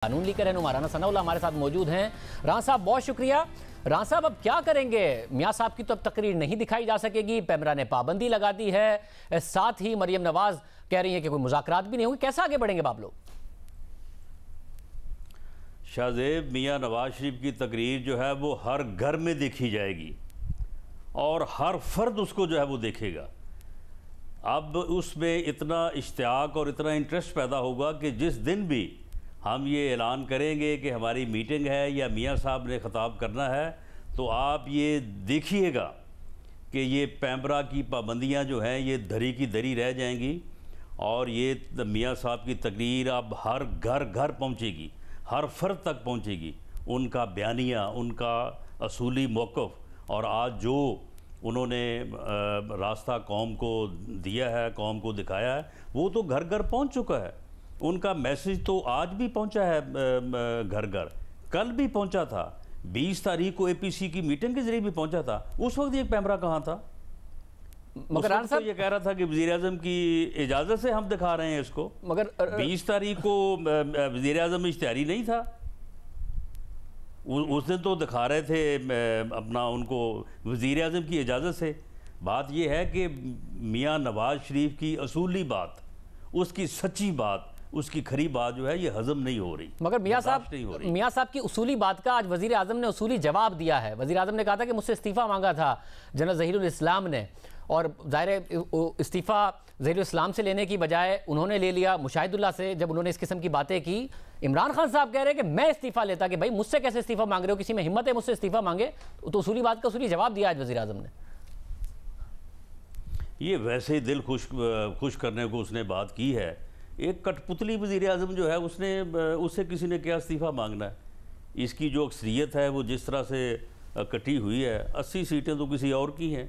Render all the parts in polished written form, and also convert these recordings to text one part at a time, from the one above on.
कानून लीकर रहनुमा राना सनाउल्लाह हमारे साथ मौजूद हैं। राना साहब बहुत शुक्रिया। राना साहब अब क्या करेंगे? मियां साहब की तो अब तकरीर नहीं दिखाई जा सकेगी, पैमरा ने पाबंदी लगा दी है, साथ ही मरियम नवाज कह रही है कि कोई मुज़ाकरात भी नहीं होंगे। कैसे आगे बढ़ेंगे आप लोग? शाहजेब, मियां नवाज शरीफ की तकरीर जो है वो हर घर में देखी जाएगी और हर फर्द उसको जो है वो देखेगा। अब उसमें इतना इश्तियाक और इतना इंटरेस्ट पैदा होगा कि जिस दिन भी हम ये ऐलान करेंगे कि हमारी मीटिंग है या मियां साहब ने ख़िताब करना है, तो आप ये देखिएगा कि ये पैमरा की पाबंदियां जो हैं ये धरी की धरी रह जाएंगी और ये मियां साहब की तकरीर अब हर घर घर पहुंचेगी, हर फर्द तक पहुंचेगी। उनका बयानिया, उनका असूली मौक़िफ़ और आज जो उन्होंने रास्ता कौम को दिया है, कौम को दिखाया है, वो तो घर घर पहुंच चुका है। उनका मैसेज तो आज भी पहुंचा है घर घर, कल भी पहुंचा था, 20 तारीख को एपीसी की मीटिंग के जरिए भी पहुंचा था। उस वक्त ये पैमरा कहाँ था? मगर तो ये कह रहा था कि वज़ीर-ए-आज़म की इजाज़त से हम दिखा रहे हैं इसको, मगर 20 तारीख को वज़ीर-ए-आज़म इश्तिहारी नहीं था। उस दिन तो दिखा रहे थे अपना उनको वज़ीर-ए-आज़म की इजाज़त से। बात यह है कि मियां नवाज शरीफ की असूली बात, उसकी सच्ची बात, उसकी खरी बात जो है ये हजम नहीं हो रही। मगर मियां साहब की उसूली बात का आज वज़ीर आज़म ने उसूली जवाब दिया है। वज़ीर आज़म ने कहा था कि मुझसे इस्तीफ़ा मांगा था जनरल ज़हीरुल इस्लाम ने, और ज़ाहिर इस्तीफ़ा ज़हीरुल इस्लाम से लेने की बजाय उन्होंने ले लिया मुशाहिदुल्लाह से। जब उन्होंने इस किस्म की बातें की, इमरान खान साहब कह रहे हैं कि मैं इस्तीफ़ा लेता, कि भाई मुझसे कैसे इस्तीफ़ा मांग रहे हो, किसी में हिम्मत है मुझसे इस्तीफ़ा मांगे? तो उसूली बात का उसूली जवाब दिया आज वज़ीर आज़म ने। ये वैसे ही दिल खुश करने को उसने बात की है। एक कठपुतली वज़ीर-ए-आज़म जो है उससे किसी ने क्या इस्तीफ़ा मांगना है? इसकी जो अक्सरियत है वो जिस तरह से कटी हुई है, 80 सीटें तो किसी और की हैं,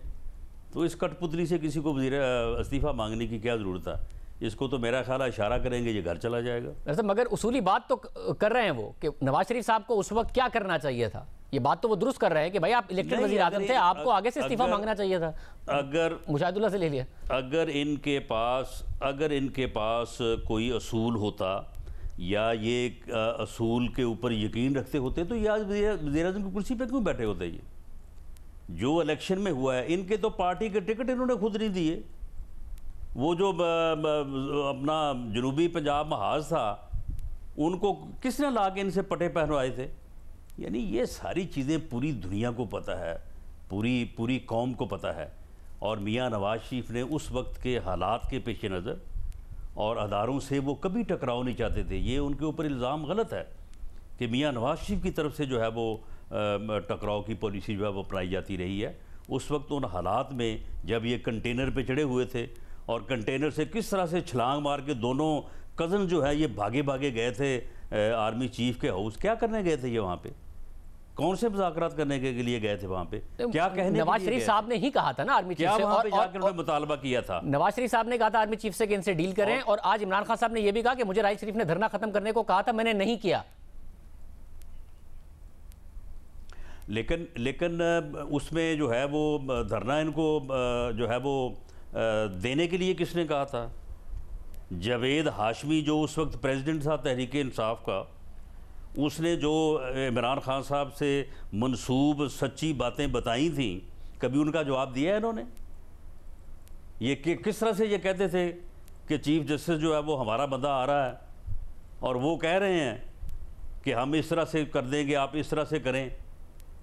तो इस कठपुतली से किसी को इस्तीफ़ा मांगने की क्या ज़रूरत है? इसको तो मेरा ख्याल है इशारा करेंगे ये घर चला जाएगा। वैसे मगर उसूली बात तो कर रहे हैं वो कि नवाज शरीफ साहब को उस वक्त क्या करना चाहिए था। ये बात तो वो दुरुस्त कर रहे हैं कि भाई आप इलेक्टेड वज़ीर आज़म थे, आपको आगे से इस्तीफा मांगना चाहिए था। अगर मुशाहिदुल्लाह से ले लिया, अगर इनके पास कोई असूल होता या ये असूल के ऊपर यकीन रखते होते तो ये आज वज़ीर आज़म की कुर्सी पे क्यों बैठे होते? ये जो इलेक्शन में हुआ है, इनके तो पार्टी के टिकट इन्होंने खुद नहीं दिए। वो जो अपना जनूबी पंजाब महाज था, उनको किसने ला के इनसे पटे पहनवाए थे? यानी ये सारी चीज़ें पूरी दुनिया को पता है, पूरी कौम को पता है। और मियां नवाज शरीफ ने उस वक्त के हालात के पेश नज़र और अदारों से वो कभी टकराव नहीं चाहते थे। ये उनके ऊपर इल्ज़ाम गलत है कि मियां नवाज शरीफ की तरफ से जो है वो टकराव की पॉलिसी जो है वो अपनाई जाती रही है। उस वक्त उन हालात में जब ये कंटेनर पे चढ़े हुए थे और कंटेनर से किस तरह से छलांग मार के दोनों कज़न जो है ये भागे भागे गए थे आर्मी चीफ के हाउस। क्या करने गए थे ये वहाँ पे? कौन से मुज़ाकरात करने के लिए गए थे वहाँ पे? क्या कहने? नवाज शरीफ साहब ने ही कहा था ना आर्मी चीफ से, वहाँ पे जाकर मुतालबा किया था। नवाज शरीफ साहब ने कहा था आर्मी चीफ से कि इनसे डील करें, और आज इमरान खान साहब ने यह भी कहा कि मुझे राहिल शरीफ ने धरना खत्म करने को कहा था, मैंने नहीं किया। लेकिन उसमें जो है वो धरना इनको जो है वो देने के लिए किसने कहा था? जावेद हाशमी जो उस वक्त प्रेसिडेंट था तहरीक इंसाफ का, उसने जो इमरान खान साहब से मनसूब सच्ची बातें बताई थी, कभी उनका जवाब दिया है इन्होंने? ये किस तरह से ये कहते थे कि चीफ जस्टिस जो है वो हमारा बंदा आ रहा है और वो कह रहे हैं कि हम इस तरह से कर देंगे, आप इस तरह से करें।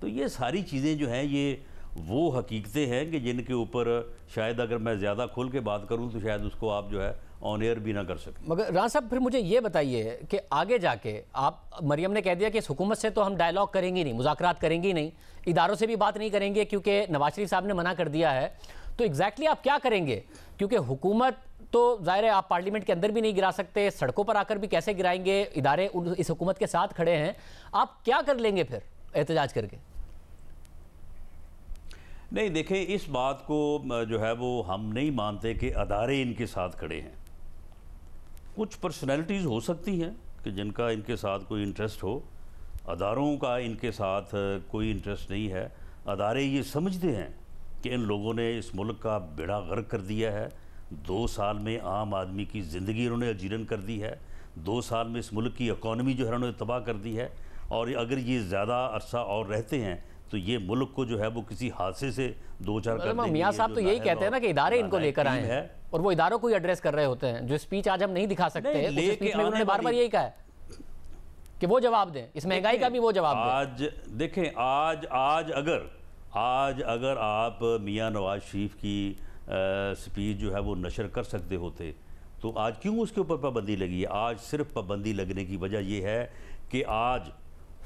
तो ये सारी चीज़ें जो हैं ये वो हकीकतें हैं कि जिनके ऊपर शायद अगर मैं ज़्यादा खुल के बात करूं तो शायद उसको आप जो है ऑन एयर भी ना कर सकें। मगर राना साहब फिर मुझे ये बताइए कि आगे जाके आप, मरियम ने कह दिया कि इस हुकूमत से तो हम डायलॉग करेंगे नहीं, मुज़ाकरात करेंगे नहीं, इदारों से भी बात नहीं करेंगे क्योंकि नवाज शरीफ साहब ने मना कर दिया है। तो एग्जैक्टली आप क्या करेंगे? क्योंकि हुकूमत तो ज़ाहिर है आप पार्लियामेंट के अंदर भी नहीं गिरा सकते, सड़कों पर आकर भी कैसे गिराएंगे? इदारे इस हुकूमत के साथ खड़े हैं, आप क्या कर लेंगे फिर एहतजाज करके? नहीं, देखें, इस बात को जो है वो हम नहीं मानते कि अदारे इनके साथ खड़े हैं। कुछ पर्सनैलिटीज़ हो सकती हैं कि जिनका इनके साथ कोई इंटरेस्ट हो, अदारों का इनके साथ कोई इंटरेस्ट नहीं है। अदारे ये समझते हैं कि इन लोगों ने इस मुल्क का बेड़ा गर्क कर दिया है, 2 साल में आम आदमी की ज़िंदगी इन्होंने अजीरन कर दी है, 2 साल में इस मुल्क की इकॉनमी जो है उन्होंने तबाह कर दी है, और अगर ये ज़्यादा अरसा और रहते हैं तो ये मुल्क को जो है वो किसी हादसे से दो चार कर देंगे। मियां साहब तो यही कहते हैं ना कि इदारे इनको लेकर आए हैं और वो इदारों को ही एड्रेस कर रहे होते हैं। जो स्पीच आज हम नहीं दिखा सकते, उस स्पीच में उन्होंने बार बार यही कहा है कि वो जवाब दें, इस महंगाई का भी वो जवाब दें। आज देखें, आज अगर आप मियां नवाज शरीफ की स्पीच जो है वो नशर कर सकते होते तो आज क्यों उसके ऊपर पाबंदी लगी है? आज सिर्फ पाबंदी लगने की वजह यह है कि आज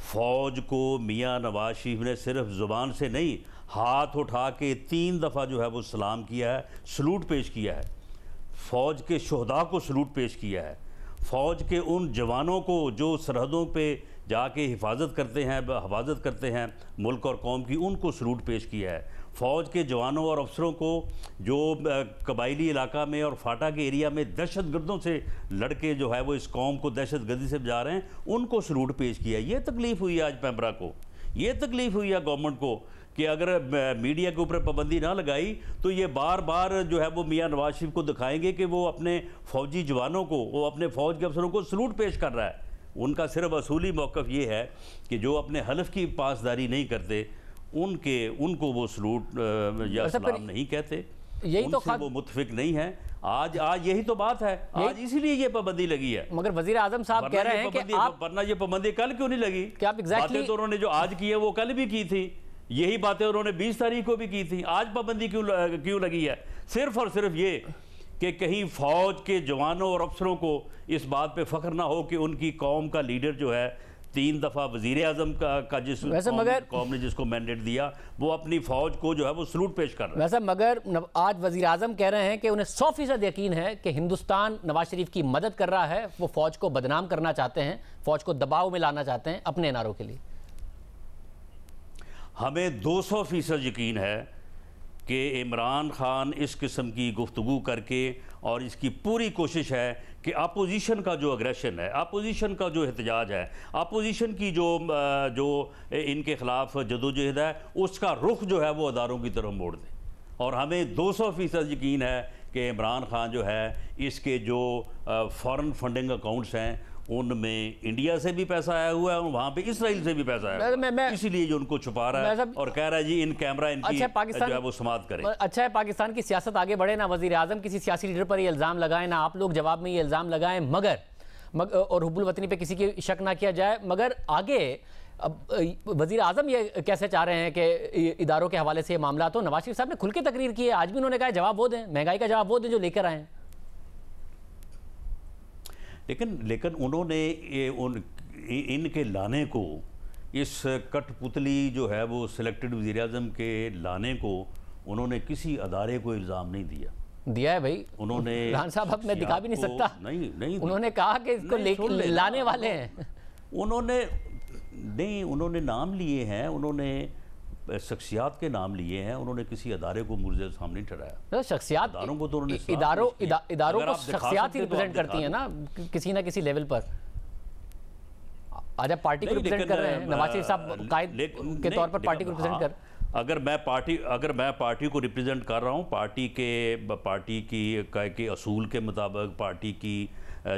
फ़ौज को मियां नवाज शरीफ ने सिर्फ ज़ुबान से नहीं, हाथ उठा के 3 दफ़ा जो है वो सलाम किया है, सलूट पेश किया है, फ़ौज के शहदा को सलूट पेश किया है, फ़ौज के उन जवानों को जो सरहदों पे जाके हिफाजत करते हैं मुल्क और कौम की, उनको सलूट पेश किया है। फ़ौज के जवानों और अफसरों को जो कबायली इलाका में और फाटा के एरिया में दहशतगर्दों से लड़के जो है वो इस कौम को दहशतगर्दी से बचा रहे हैं, उनको सलूट पेश किया है। ये तकलीफ़ हुई है आज पैमरा को, ये तकलीफ़ हुई है गवर्नमेंट को कि अगर मीडिया के ऊपर पाबंदी ना लगाई तो ये बार बार जो है वो मियां नवाज शरीफ को दिखाएंगे कि वो अपने फ़ौजी जवानों को, वो अपने फ़ौज के अफसरों को सलूट पेश कर रहा है। उनका सिर्फ असूली मौक़िफ़ ये है कि जो अपने हलफ की पासदारी नहीं करते उनको वो सलूट या सलाम नहीं कहते, यही तो वो मुतफिक नहीं है। आज यही तो बात है, आज इसीलिए ये पाबंदी लगी है। मगर वज़ीर आज़म साहब कह रहे हैं कि वरना ये पाबंदी कल क्यों नहीं लगी? कि आप बातें तो उन्होंने जो आज की है वो कल भी की थी, यही बातें उन्होंने 20 तारीख को भी की थी। आज पाबंदी क्यों लगी है? सिर्फ और सिर्फ ये कि कहीं फ़ौज के जवानों और अफसरों को इस बात पे फ़ख्र ना हो कि उनकी कौम का लीडर जो है 3 दफ़ा वज़ीर आज़म का जिस कौम ने जिसको मैंडेट दिया वो अपनी फ़ौज को जो है वो सलूट पेश कर रहा है। वैसे मगर आज वज़ीर आज़म कह रहे हैं कि उन्हें 100% यकीन है कि हिंदुस्तान नवाज शरीफ की मदद कर रहा है। वो फ़ौज को बदनाम करना चाहते हैं, फ़ौज को दबाव में लाना चाहते हैं अपने नारों के लिए। हमें 200% यकीन है कि इमरान खान इस किस्म की गुफ्तगू करके, और इसकी पूरी कोशिश है कि अपोजिशन का जो अग्रेशन है, अपोजिशन का जो एहतजाज है, अपोजिशन की जो इनके ख़िलाफ़ जदोजहद है, उसका रुख जो है वो अदारों की तरफ मोड़ दे। और हमें 200% यकीन है कि इमरान खान जो है इसके जो फ़ॉरेन फंडिंग अकाउंट्स हैं उनमें इंडिया से भी पैसा आया हुआ है और वहाँ पे इसराइल से भी पैसा आया हुआ है, इसीलिए जो उनको छुपा रहा है और कह रहा है जी इन कैमरा इनकी जो है वो समाप्त करें। अच्छा है पाकिस्तान की सियासत आगे बढ़े ना, वज़ीर आज़म किसी सियासी लीडर पर ये इल्ज़ाम लगाएं ना आप लोग जवाब में ये इल्ज़ाम लगाएं, मगर और हुब्बुल वतनी पे किसी की शक ना किया जाए। मगर आगे अब वज़ीर आज़म ये कैसे चाह रहे हैं कि इदारों के हवाले से ये मामला, तो नवाज शरीफ साहब ने खुल के तकरीर की है, आज भी उन्होंने कहा जवाब वो दें, महंगाई का जवाब वो दें जो लेकर आए हैं। लेकिन उन्होंने इनके लाने को, इस कठपुतली जो है वो सिलेक्टेड वज़ीर आज़म के लाने को उन्होंने किसी अदारे को इल्ज़ाम नहीं दिया है भाई। उन्होंने खान साहब अब मैं दिखा भी नहीं सकता, नहीं उन्होंने कहा कि इसको लाने वाले हैं। उन्होंने नाम लिए हैं, उन्होंने शख्सियात के नाम लिए हैं, उन्होंने किसी अदारे को मुर्ज़े सामने ठहराया। शख्सियात इदारों को तो उन्होंने इदारों को शख्सियात ही रिप्रेजेंट करती हैं ना किसी ना किसी लेवल पर। आज आप पार्टी को रिप्रेजेंट कर रहे हैं, नवाज शरीफ साहब कायद के तौर पर पार्टी को रिप्रेजेंट कर। अगर मैं पार्टी को रिप्रेजेंट कर रहा हूँ, पार्टी के असूल के मुताबिक, पार्टी की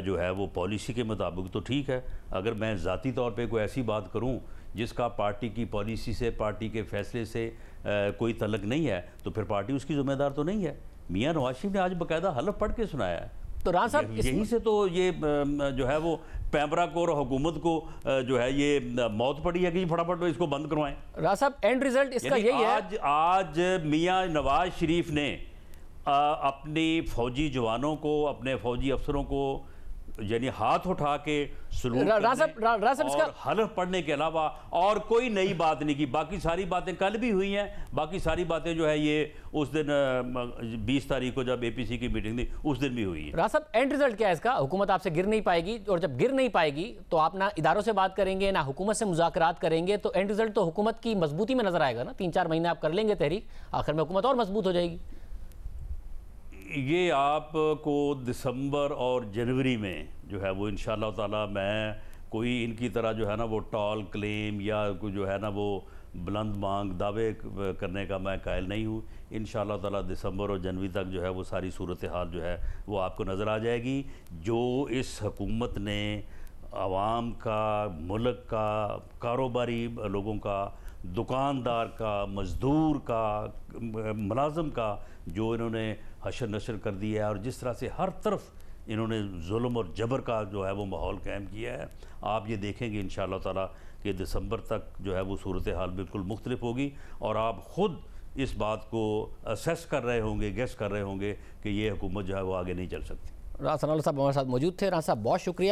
जो है वो पॉलिसी के मुताबिक तो ठीक है। अगर मैं ज़ाती तौर पे कोई ऐसी बात करूँ जिसका पार्टी की पॉलिसी से, पार्टी के फैसले से कोई तल्लुक़ नहीं है तो फिर पार्टी उसकी ज़िम्मेदार तो नहीं है। मियां नवाज शरीफ ने आज बाकायदा हलफ पढ़ के सुनाया है, तो राना साहब यहीं से तो ये जो है वो पैमरा को और हुकूमत को जो है ये मौत पड़ी है कि फटाफट इसको बंद करवाएं। राना साहब एंड रिजल्ट इसका यही है। आज मियां नवाज शरीफ ने अपनी फौजी जवानों को, अपने फौजी अफसरों को यानी हाथ उठा के सलूट और हलफ पढ़ने के अलावा और कोई नई बात नहीं की। बाकी सारी बातें कल भी हुई हैं, बाकी सारी बातें जो है ये उस दिन 20 तारीख को जब APC की मीटिंग थी उस दिन भी हुई है। राज साहब एंड रिजल्ट क्या है इसका? हुकूमत आपसे गिर नहीं पाएगी, और जब गिर नहीं पाएगी तो आप ना इदारों से बात करेंगे ना हुकूमत से मुज़ाकरात करेंगे, तो एंड रिजल्ट तो हुकूमत की मजबूती में नजर आएगा ना। 3-4 महीने आप कर लेंगे तहरीक, आखिर में हुकूमत और मजबूत हो जाएगी। ये आपको दिसंबर और जनवरी में जो है वो इंशाअल्लाह ताला, मैं कोई इनकी तरह जो है ना वो टॉल क्लेम या जो है ना वो बुलंद मांग दावे करने का मैं कायल नहीं हूँ। इंशाअल्लाह ताला दिसंबर और जनवरी तक जो है वो सारी सूरत हाल जो है वो आपको नज़र आ जाएगी। जो इस हुकूमत ने आवाम का, मुल्क का, कारोबारी लोगों का, दुकानदार का, मज़दूर का, मुलाजम का जो इन्होंने हशर नशर कर दिया है और जिस तरह से हर तरफ इन्होंने जुल्म और जबर का जो है वो माहौल कायम किया है, आप ये देखेंगे इंशाअल्लाह ताला कि दिसंबर तक जो है वो सूरत हाल बिल्कुल मुख्तलिफ होगी और आप ख़ुद इस बात को असेस कर रहे होंगे, गेस कर रहे होंगे कि ये हुकूमत जो है वो आगे नहीं चल सकती। राना सनाउल्लाह साहब हमारे साथ मौजूद थे। राना साहब बहुत शुक्रिया।